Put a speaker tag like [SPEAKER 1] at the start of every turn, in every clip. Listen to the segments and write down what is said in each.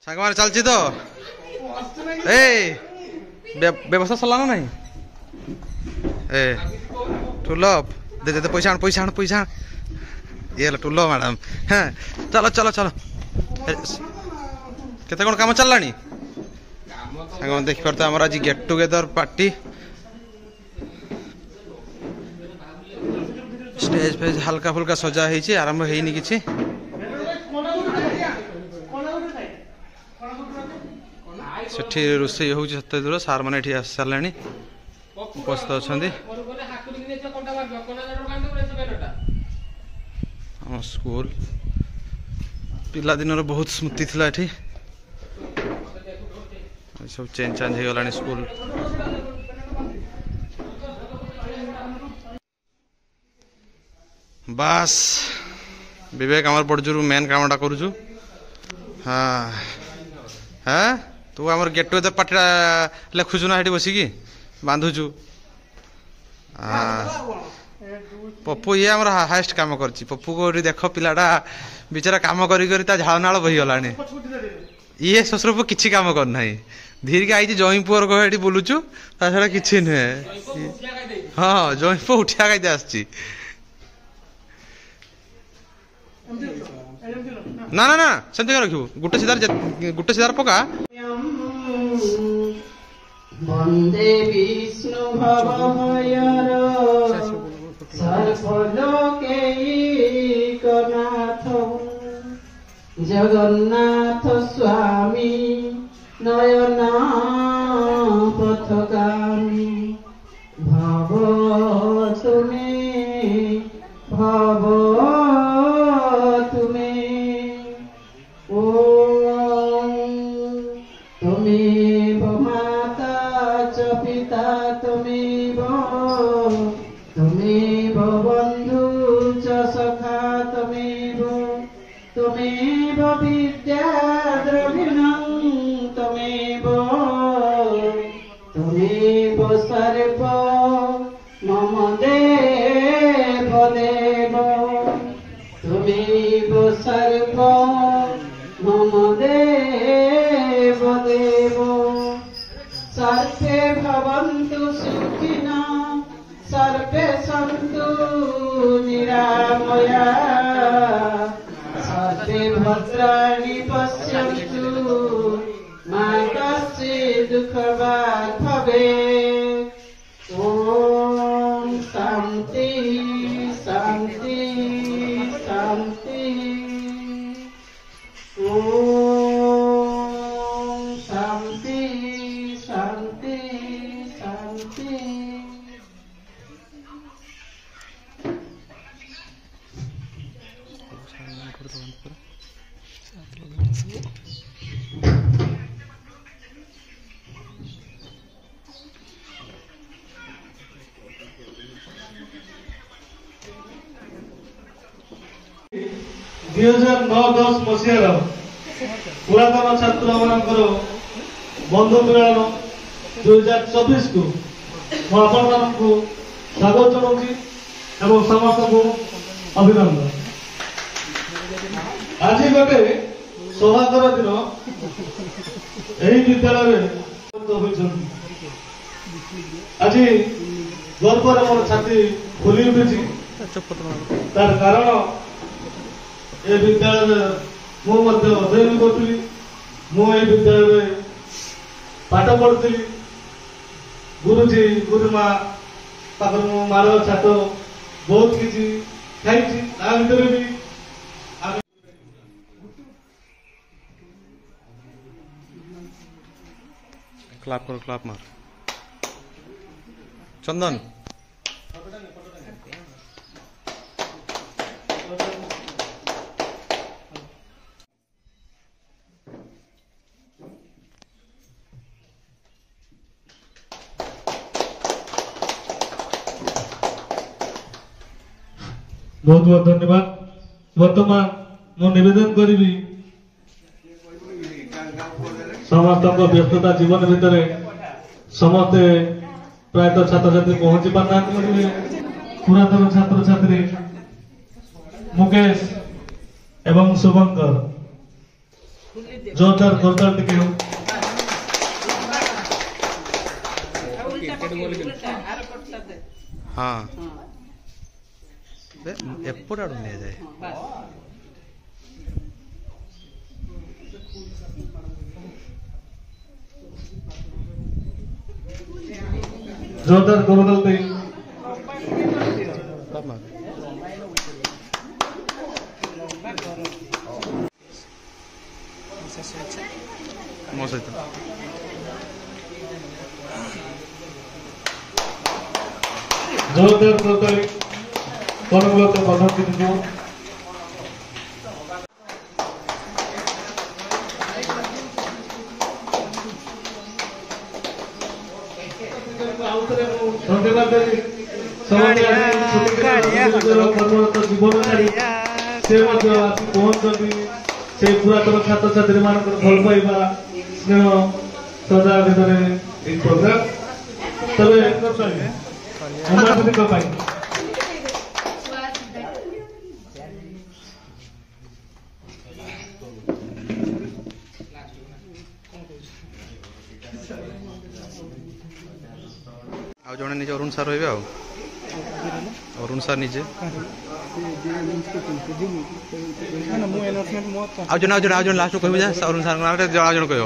[SPEAKER 1] सांग चलती तो व्यवस्था सरला ना नहीं ए ठुलो दे दे पैसा पैसा पैसा ये ठुलो मैडम हाँ चलो चलो चलो केते कौन काम चलला सांग देख पारे आम आज get together party stage phase हल्का फुल्का सजा है आरंभ है किसी सेठी रोषे हो सत्य दूर सार मैंने ये आस सारे उपस्थित अच्छा स्कूल पिला दिन बहुत स्मृति थी ये सब चेंज चांज हो गला स्कूल बास विवेक आम बड़जोर मेन कामटा करुचु हाँ हाँ तू आम गेट टुगेदर पार्टीटा लिखुचु ना ये बसिकी बांधुचु पप्पू ये आम हाएस्ट कम कर पप्पू को देख पिलाटा बेचारा कम कर झाड़ नाल बहीगला ये शशुर किसी कम करना धीरे के आई जई पुअर कह बुलुचु छड़ा कि नुहे हाँ जई पु उठिया खाई आस ना ना ना सेमती रखू गोटे सीधार पका
[SPEAKER 2] वंदे विष्णु भवभयर सर्वलोकैकनाथ जगन्नाथ स्वामी नयना पथगामी भव तुम्हें भव तुम्हें माता च पिता तुम्हें बंधु च सखा तुम्हें विद्या द्रविणं तुम्हें सर्व मम देव देव तुम्हें सर्व मम देव देव सर्वे भवन्तु सुखिनः सर्वे सन्तु निरामयाः सर्वे भद्राणि पश्यन्तु मा कश्चित् दुःखभाग् भवेत् ॐ शान्ति शान्ति शान्ति ॐ शान्ति शान्ति शान्ति
[SPEAKER 3] मसीहार पुरातन छात्र मानकर बंधु मिलन 2024 को मुझे स्वागत जनाऊँगी एवं समस्त को अभिनंदन। आज गोटे सौभाग्यर दिन यही विद्यालय आज गर्वर मोर छाती फुली उठी तार कारण ए विद्यालय अध्ययन करी मुझे विद्यालय पाठ पढ़ी गुरुजी गुरुमा पाखर मो मार छात बहुत किसी खाई भर भी
[SPEAKER 1] क्लाप करो क्लाप मार चंदन
[SPEAKER 3] बहुत बहुत धन्यवाद। वर्तमान मु निवेदन करी समस्त व्यस्तता जीवन भितर समस्ते प्रायतः छात्र छात्री पहुंची पारना पुरातन छात्र छात्री मुकेश एवं शुभंकर जोरदार जोरदार टिके
[SPEAKER 1] हाँ एपट आड़ नहीं जाए
[SPEAKER 3] जोरदार जोरदार टिके
[SPEAKER 1] मो सहित
[SPEAKER 3] जोरदार जोरदार परमगत पद्धति को धन्यवाद जीवन से पहुंचती से पुरातन छात्र छात्री मान भल पाइबा स्नेह श्रद्धा भितर एक प्रोग्राम तबे
[SPEAKER 1] आ जड़े निजे अरुण सार रही अरुण सार निजे आज जन लास्ट कह अरुण सार जन जन कह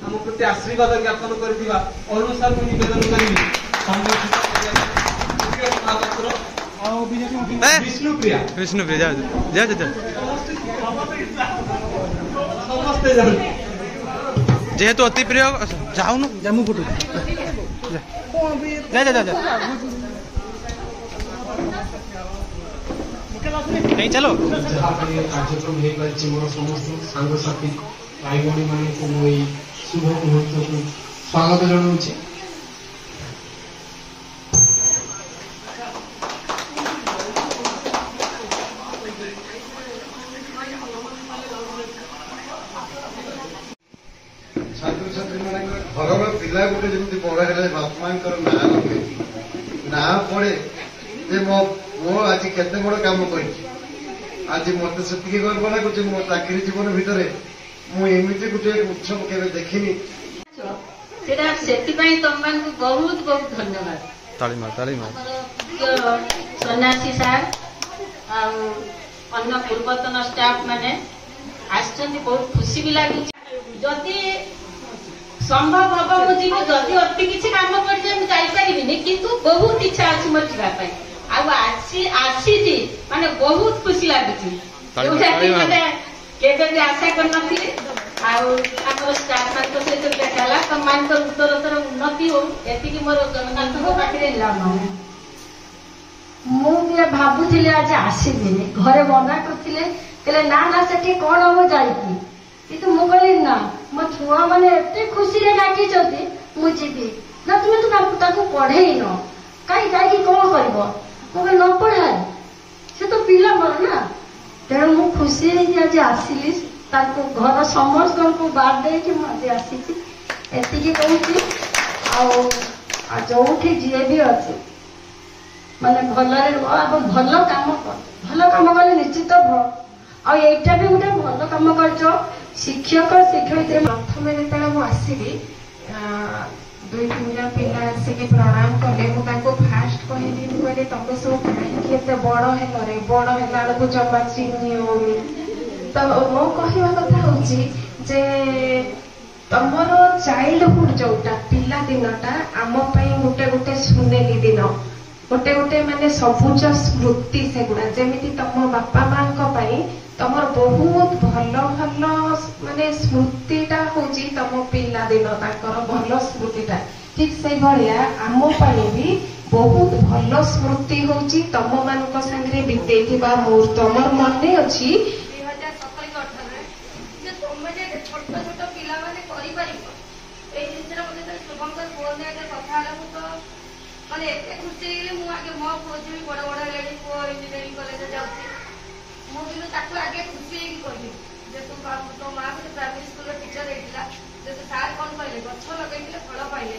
[SPEAKER 2] आम प्रति आशीर्वाद ज्ञापन करथिबा अरुण सार को निवेदन करिवि
[SPEAKER 1] विष्णुप्रिया जा जा जा
[SPEAKER 2] समस्त जान
[SPEAKER 1] जेहेतु अति प्रिय जाऊन
[SPEAKER 2] जम्मू फोटो जा जा जा जा नहीं चलो
[SPEAKER 4] कार्यक्रम हो पार्टी मोर समस्त सांगसाथी भाई भाई मान को मुई शुभ मुहूर्त को स्वागत जनाऊँ
[SPEAKER 5] छात्र छात्री मान घर पिला गोटे जमी बड़ा है बापा ना पड़े मो आज केते बड़ काम कर आज मत से गर्व लगुच मो चाकरी जीवन भितर मुझे गोटे उत्सव के देखनी
[SPEAKER 6] तुम बहुत बहुत धन्यवाद सन्यासी सार अन्य पूर्वतन स्टाफ माने बहुत खुशी भी लगी जदि संभव हम मुझे जदि अति किसी काम कर जापारि किंतु बहुत इच्छा अच्छी मोर जावाई आसी माने बहुत खुशी लगी केवे भी आशा करन स्टाफ मान सहित देखा तो मान उत्तरोत्तर उन्नति हो एति मोर जगन्नाथ पाखे मुझे भावुली आज आसबिनी घरे मना करते ना ना से कौन हम जाइकी किंतु मु कहली ना मो छुआ मैंने एते खुशी रे डाकी मुझे ना तुम्हें तो पढ़े न कहीं जाकि कौन कर न पढ़ाए से तो पिला मोर ना तेणु मु खुशी आज आसली घर समस्त को बाद दे आसी जो जी भी अच्छे माने भल काम कले निश्चित आईटा भी गोटे भल काम कर शिक्षक शिक्षयित्री
[SPEAKER 7] प्रथम जो आसली दुई तीन जन पिला आसिक प्रणाम कले फास्ट कहली मुझे तुम सब कहीं बड़ है बड़ है जमा चिन्ह होनी तो मो कहवा कथा हूँ जे तुमर चाइल्डहुड जोटा पिला दिनटा आम गोटे गोटे सुनेली दिन गोटे गोटे माने सबुज स्मृति सेगुड़ा जमी तुम बापा माँ तुम बहुत भल भल माने स्मृतिटा हूँ तुम पिला दिन भल स्मृतिटा ठीक से भाया आम भी बहुत भल स्मृति हूँ तुम मान सागे बीते मुहूर्त मोर मन अच्छी 2017-18 छोट छोट पिला शुभंकर फोन
[SPEAKER 6] ମାନେ ଏତେ ଖୁସି ହେଇଗଲି ମୁଁ ଆଗେ ମୋ ପୁଅ ଝିଅ ବି ବଡ଼ ବଡ଼ ହେଲେଣି ପୁଅ ଇଞ୍ଜିନିୟରିଂ କଲେଜ ଯାଉଛି ମୁଁ କିନ୍ତୁ ତାକୁ ଆଗେ ଖୁସି ହେଇକି କହିଲି ଯେ ତୋ ମା ଗୋଟେ ପ୍ରାଇଭେଟ ସ୍କୁଲର ଟିଚର ହେଇଥିଲା ଯେ ତୁ ସାର୍ କ'ଣ କହିଲେ ଗଛ ଲଗେଇଥିଲେ ଫଳ ପାଇଲେ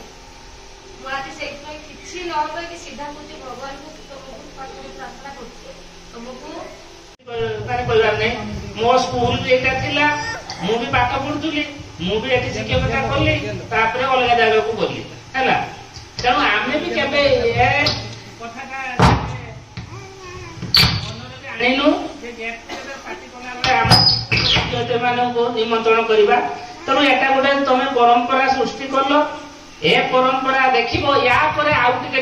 [SPEAKER 6] ମୁଁ ଆଜି ସେଇଥିପାଇଁ କିଛି ନ କହିକି ସିଧା କହୁଛି ଭଗବାନଙ୍କୁ ତମକୁ ପାଖରେ ପ୍ରାର୍ଥନା କରୁଛି ତମକୁ
[SPEAKER 8] କହିବାର ନାହିଁ ମୋ ସ୍କୁଲ ବି ଏଇଟା ଥିଲା ମୁଁ ବି ପାଠ ପଢୁଥିଲି ମୁଁ ବି ଏଠି ଶିକ୍ଷକତା କଲି ତାପରେ ଅଲଗା ଜାଗାକୁ ଗଲି ହେଲା ତେଣୁ ଆମେ ବି କେବେ ଏ କଥାଟା ଆଣିନୁ ଯେ ପାର୍ଟି କଲାବେଳେ ଆମ ଶିକ୍ଷୟିତ୍ରୀମାନଙ୍କୁ ନିମନ୍ତ୍ରଣ କରିବା ତେଣୁ ଏଟା ଗୋଟେ ତମେ ପରମ୍ପରା ସୃଷ୍ଟି କଲ ଏ ପରମ୍ପରା ଦେଖିବ ୟା ପରେ ଆଉ ଟିକେ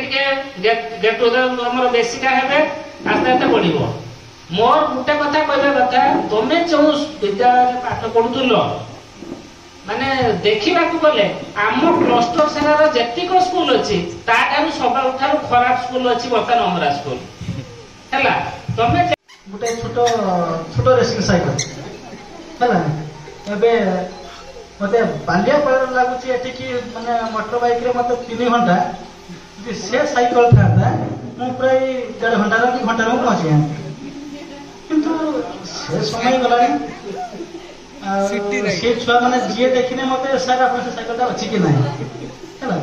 [SPEAKER 8] ଗେଟ୍ ଟୁଗେଦର ଆମର ବେଶୀଟା ହେବେ ଆସ୍ତେ ଆସ୍ତେ ବଢିବ ମୋର ଗୋଟେ କଥା କହିବା କଥା ତମେ ଯୋଉ ବିଦ୍ୟାଳୟରେ ପାଠ ପଢୁଥିଲ ମାନେ ଦେଖିବାକୁ ଗଲେ ଆମ କ୍ଲଷ୍ଟର ସେରାର ଯେତିକ ସ୍କୁଲ ଅଛି ତାଠାରୁ ସବୁଠାରୁ ଖରାପ ସ୍କୁଲ ଅଛି ବର୍ତ୍ତମାନ ଅମରା ସ୍କୁଲ ହେଲା ତମେ
[SPEAKER 9] ଗୋଟେ ଛୋଟ ରେସିଂ ସାଇକେଲ ହେଲା ଏବେ ମତେ ବାଲିଆପାଳରେ ଲାଗୁଛି ଏଠିକି ମାନେ ମୋଟର ବାଇକରେ ମତେ 3 ଘଣ୍ଟା ଯଦି ସେ ସାଇକେଲ ଥାନ୍ତା ମୁଁ ପ୍ରାୟ 1.5 ଘଣ୍ଟାର କି ଘଣ୍ଟାରେ ମୁଁ ପହଞ୍ଚି ଯାଆନ୍ତି କିନ୍ତୁ ସେ ସମୟ ଗଲାଣି ସେ ଛୁଆ ମାନେ ଯିଏ ଦେଖିଲେ ମତେ ସାର୍ ଆପଣ ସେ ସାଇକେଲଟା ଅଛି କି ନାହିଁ ହେଲା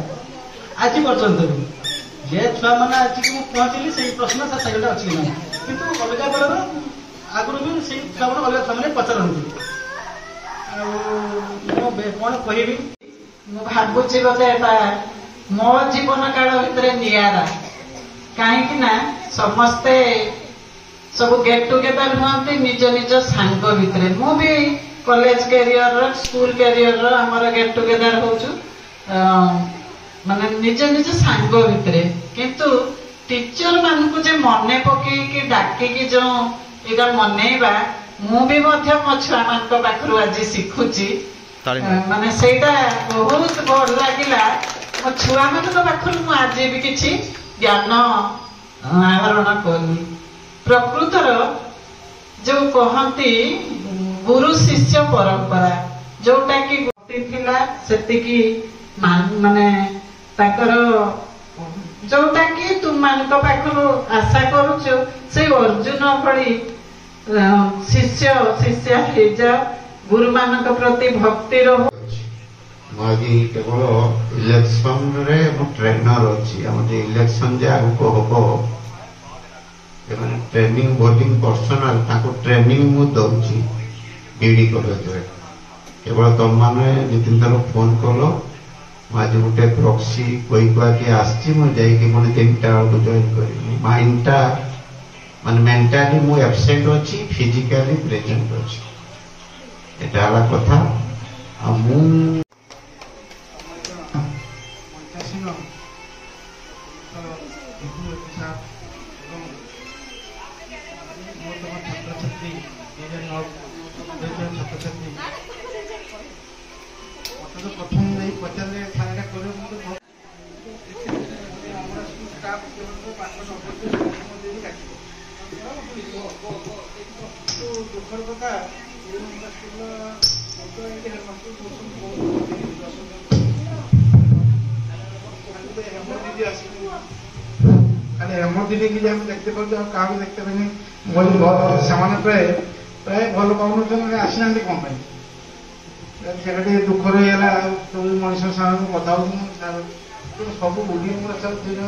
[SPEAKER 9] ଆଜି ପର୍ଯ୍ୟନ୍ତ ବି ଯେ ଛୁଆ ମାନେ ଆଜିକି ମୁଁ ପହଞ୍ଚିଲି ସେଇ ପ୍ରଶ୍ନ ସେ ସାଇକେଲଟା ଅଛି କି ନାହିଁ କିନ୍ତୁ ଅଲଗା ବେଳର ଆଗରୁ ବି ସେଇ ଛୁଆ ମାନେ ଅଲଗା ଛୁଆ ମାନେ ପଚାରନ୍ତି ଆଉ ମୁଁ କ'ଣ କହିବି
[SPEAKER 10] ମୁଁ ଭାବୁଛି ବୋଧେ ଏଟା ମୋ ଜୀବନ କାଳ ଭିତରେ ନିଆରା କାହିଁକି ନା ସମସ୍ତେ ସବୁ ଗେଟ୍ ଟୁଗେଦର ହୁଅନ୍ତି ନିଜ ନିଜ ସାଙ୍ଗ ଭିତରେ ମୁଁ ବି କଲେଜ କ୍ୟାରିୟର ସ୍କୁଲ କ୍ୟାରିୟର ଆମର ଗେଟ୍ ଟୁଗେଦର ହଉଛୁ ମାନେ ନିଜ ନିଜ ସାଙ୍ଗ ଭିତରେ କିନ୍ତୁ ଟିଚର ମାନଙ୍କୁ ଯେ ମନେ ପକେଇକି ଡାକିକି ଯୋଉ ଏଇଟା ମନେଇବା ମୁଁ ବି ମଧ୍ୟ ମୋ ଛୁଆ ମାନଙ୍କ ପାଖରୁ ଆଜି ଶିଖୁଛି ମାନେ ସେଇଟା ବହୁତ ଭଲ ଲାଗିଲା ମୋ ଛୁଆ ମାନଙ୍କ ପାଖରୁ ମୁଁ ଆଜି ବି କିଛି ଜ୍ଞାନ ଆହରଣ କଲି ପ୍ରକୃତର ଯୋଉ କହନ୍ତି ଗୁରୁ ଶିଷ୍ୟ ପରମ୍ପରା ଯୋଉଟା କି ଗତି ଥିଲା ସେତିକି ମାନେ ତାଙ୍କର ଯୋଉଟା କି ତୁମମାନଙ୍କ ପାଖରୁ ଆଶା କରୁଛୁ ସେଇ ଅର୍ଜୁନ ଭଳି ଶିଷ୍ୟ ଶିଷ୍ୟା ହେଇଯାଅ ଗୁରୁମାନଙ୍କ ପ୍ରତି ଭକ୍ତି ରହୁ
[SPEAKER 11] ମୁଁ ଆଜି କେବଳ ଇଲେକ୍ସନରେ ମୁଁ ଟ୍ରେନର ଅଛି ଆମର ଯେ ଇଲେକ୍ସନ ଯେ ଆଗକୁ ହବ ସେମାନେ ଟ୍ରେନିଂ ଭୋଟିଂ ପର୍ସନାଲ ତାଙ୍କୁ ଟ୍ରେନିଂ ମୁଁ ଦଉଛି ବିଡି କଲେଜରେ କେବଳ ତମମାନେ 2-3 ଥର ଫୋନ କଲ ମୁଁ ଆଜି ଗୋଟେ ପ୍ରକ୍ସି କହିକି ଆସିଛି ମୁଁ ଯାଇକି ପୁଣି 3ଟା ବେଳକୁ ଜଏନ୍ କରିବି ମାଇଣ୍ଡଟା ମାନେ ମେଣ୍ଟାଲି ମୁଁ ଆବସେଣ୍ଟ ଅଛି ଫିଜିକାଲି ପ୍ରେଜେଣ୍ଟ ଅଛି এটা হলো কথা আমি
[SPEAKER 5] প্রথম এই পচারে সারাটা করে দুঃখের কথা খালি এমন দিনে গিয়ে আমি দেখতে পাচ্ছি আর কাউকে দেখতে পাইনি বলি ସେମାନେ ପ୍ରାୟ ଭଲ ପାଉନଥିଲେ ଆସିନାହାନ୍ତି କ'ଣ ପାଇଁ ସେଟା ଟିକେ ଦୁଃଖରେ ହେଇଗଲା ସବୁ ମଣିଷ ସାଙ୍ଗରେ କଥା ହଉଛନ୍ତି ସବୁ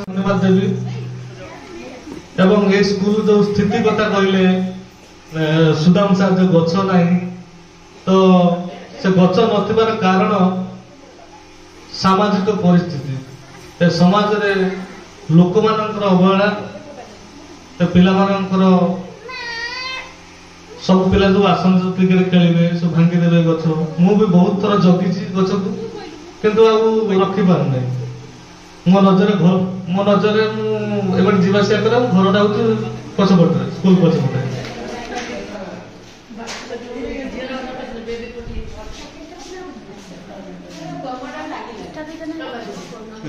[SPEAKER 3] ଧନ୍ୟବାଦ ଦେବି ଏବଂ ଏ ସ୍କୁଲ ଯୋଉ ସ୍ଥିତି କଥା କହିଲେ ସୁଦାମ ସାର୍ ଯୋଉ ଗଛ ନାହିଁ ତ ସେ ଗଛ ନଥିବାର କାରଣ ସାମାଜିକ ପରିସ୍ଥିତି ଏ ସମାଜରେ ଲୋକମାନଙ୍କର ଅବହେଳା ପିଲାମାନଙ୍କର ସବୁ ପିଲା ଯୋଉ ଆସନ୍ତି କ୍ରିକେଟ ଖେଳିବେ ସବୁ ଭାଙ୍ଗିଦେବେ ଗଛ ମୁଁ ବି ବହୁତ ଥର ଜଗିଛି ଗଛକୁ କିନ୍ତୁ ଆଉ ରଖିପାରୁନାହିଁ ମୋ ନଜରରେ ମୁଁ ଏପଟେ ଯିବା ଆସିବା କରେ ଘରଟା ହଉଛି ପଛପଟରେ ସ୍କୁଲ ପଛପଟେ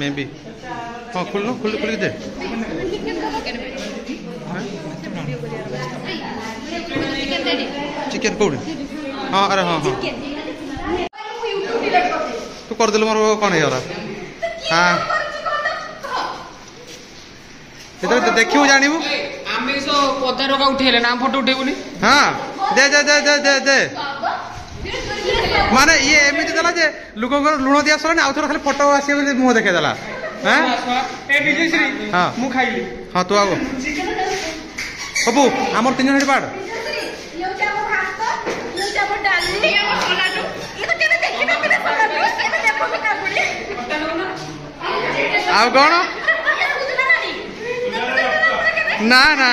[SPEAKER 1] मैं भी हाँ खुल दे चिकेन कौड़ी हाँ अरे हाँ हाँ तू कर दिल मोर कौन है हाँ ଯେତେବେଳେ ଦେଖିବୁ ଜାଣିବୁ।
[SPEAKER 2] ଆମେ ସୋ ପଦାରକା ଉଠେଇଲେ ନା ଫଟୋ ଉଠେଇବୁନି।
[SPEAKER 1] ହଁ ଦେ ଦେ ଦେ ଦେ ଦେ ଦେ ମାନେ ଇଏ ଏମିତି ଦେଲା ଯେ ଲୋକଙ୍କର ଲୁଣ ଦିଆ ସରିଲାନି ଆଉ ଥରେ ଖାଲି ଫଟୋ ଆସିବ ବୋଲି ମୁହଁ ଦେଖେଇ ଦେଲା।
[SPEAKER 2] ମୁଁ ଖାଇଲି।
[SPEAKER 1] ହଁ ତୁ ଆଗ ସବୁ ଆମର 3 ଜଣ ହେଠି ପାଡ଼। ଆଉ କଣ ନା ନା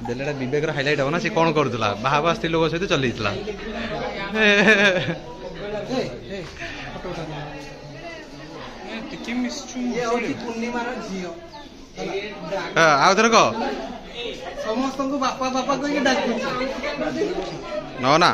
[SPEAKER 1] ଦେଲେଟା ବିବେକର ହାଇଲାଇଟ୍ ହବ ନା ସେ କଣ କରୁଥିଲା ବାହାବା ସ୍ତ୍ରୀ ଲୋକ ସହିତ ଚଲେଇଥିଲା। ଆଉ ଥରେ କହ
[SPEAKER 2] ସମସ୍ତଙ୍କୁ ବାପା ବାପା କହିକି ଡାକୁଛି
[SPEAKER 1] ନ ନା